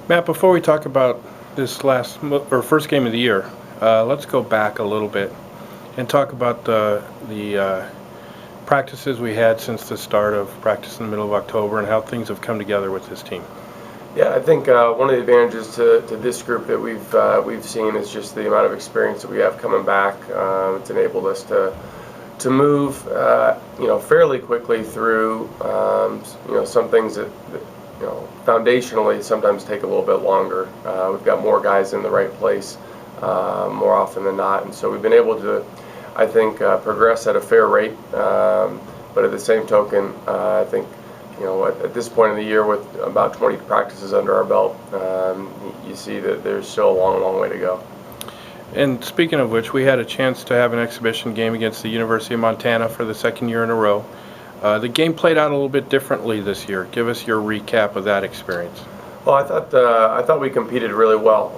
Matt, before we talk about this first game of the year, let's go back a little bit and talk about the practices we had since the start of practice in the middle of October and how things have come together with this team. Yeah, I think one of the advantages to this group that we've seen is just the amount of experience that we have coming back. It's enabled us to move fairly quickly through some things that foundationally sometimes take a little bit longer. We've got more guys in the right place more often than not, and so we've been able to, I think, progress at a fair rate. But at the same token, I think at this point in the year, with about 20 practices under our belt, you see that there's still a long way to go. And speaking of which, we had a chance to have an exhibition game against the University of Montana for the second year in a row. The game played out a little bit differently this year. Give us your recap of that experience. Well, I thought we competed really well.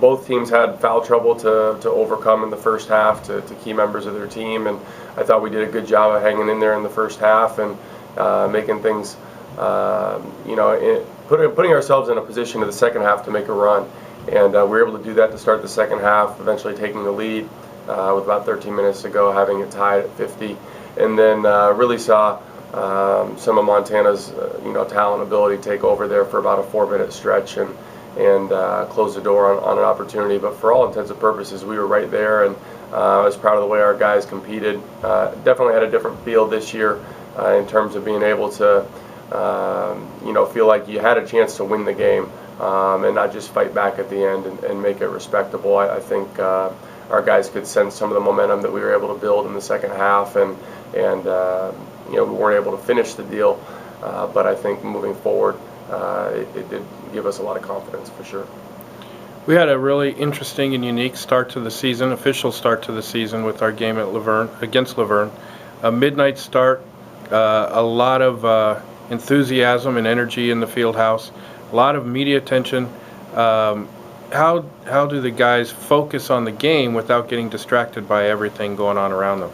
Both teams had foul trouble to overcome in the first half to key members of their team, and I thought we did a good job of hanging in there in the first half and making things, putting ourselves in a position in the second half to make a run. And we were able to do that to start the second half, eventually taking the lead with about 13 minutes to go, having it tied at 50. And then really saw some of Montana's talent and ability take over there for about a 4-minute stretch and close the door on an opportunity. But for all intents and purposes, we were right there, and I was proud of the way our guys competed. Definitely had a different feel this year in terms of being able to feel like you had a chance to win the game and not just fight back at the end and make it respectable. I think our guys could sense some of the momentum that we were able to build in the second half, and we weren't able to finish the deal, but I think moving forward it did give us a lot of confidence for sure. We had a really interesting and unique start to the season, official start to the season with our game at against Laverne. A midnight start, a lot of enthusiasm and energy in the field house, a lot of media attention. How do the guys focus on the game without getting distracted by everything going on around them?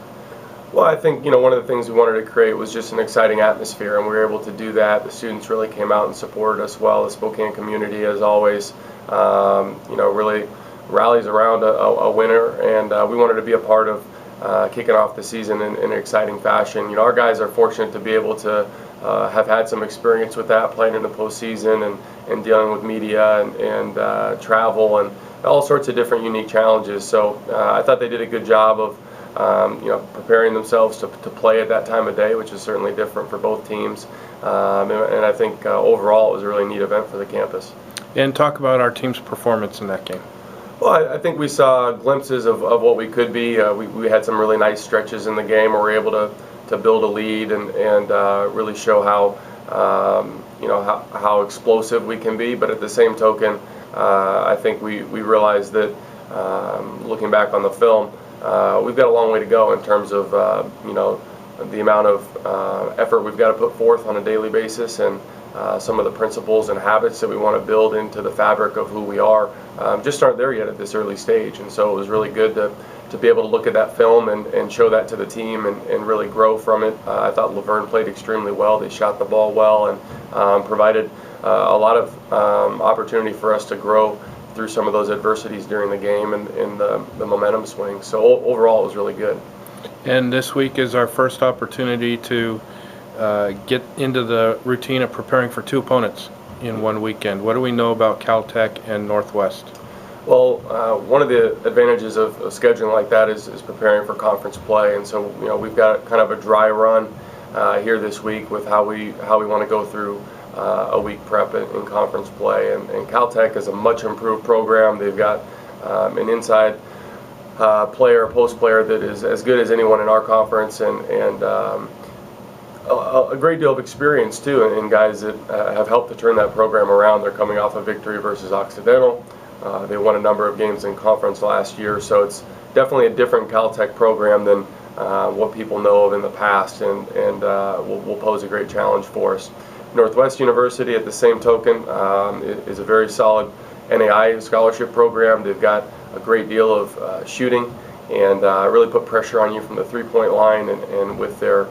Well, I think one of the things we wanted to create was just an exciting atmosphere, and we were able to do that. The students really came out and supported us well. The Spokane community, as always, really rallies around a winner, and we wanted to be a part of kicking off the season in an exciting fashion. Our guys are fortunate to be able to have had some experience with that, playing in the postseason and dealing with media and travel and all sorts of different unique challenges. So I thought they did a good job of preparing themselves to play at that time of day, which is certainly different for both teams. And I think overall it was a really neat event for the campus. And talk about our team's performance in that game. Well, I think we saw glimpses of what we could be. We had some really nice stretches in the game where we were able to build a lead and really show how explosive we can be. But at the same token, I think we realized that looking back on the film, we've got a long way to go in terms of the amount of effort we've got to put forth on a daily basis, and some of the principles and habits that we want to build into the fabric of who we are just aren't there yet at this early stage. And so it was really good to be able to look at that film and show that to the team and really grow from it. I thought Laverne played extremely well. They shot the ball well and provided a lot of opportunity for us to grow through some of those adversities during the game and the momentum swing. So overall it was really good. And this week is our first opportunity to get into the routine of preparing for two opponents in one weekend. What do we know about Caltech and Northwest? Well, one of the advantages of scheduling like that is preparing for conference play, and so we've got kind of a dry run here this week with how we want to go through a week prep in conference play. And Caltech is a much improved program. They've got an inside player, post player that is as good as anyone in our conference, and a great deal of experience too, and guys that have helped to turn that program around. They're coming off a victory versus Occidental. They won a number of games in conference last year, so it's definitely a different Caltech program than what people know of in the past, and will pose a great challenge for us. Northwest University, at the same token, is a very solid NAI scholarship program. They've got a great deal of shooting and really put pressure on you from the three-point line, and with their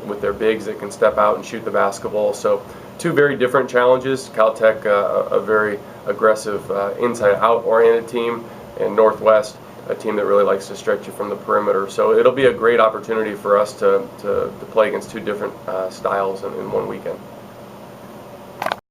with their bigs that can step out and shoot the basketball. So two very different challenges. Caltech, a very aggressive inside-out oriented team, and Northwest, a team that really likes to stretch you from the perimeter. So it'll be a great opportunity for us to play against two different styles in one weekend.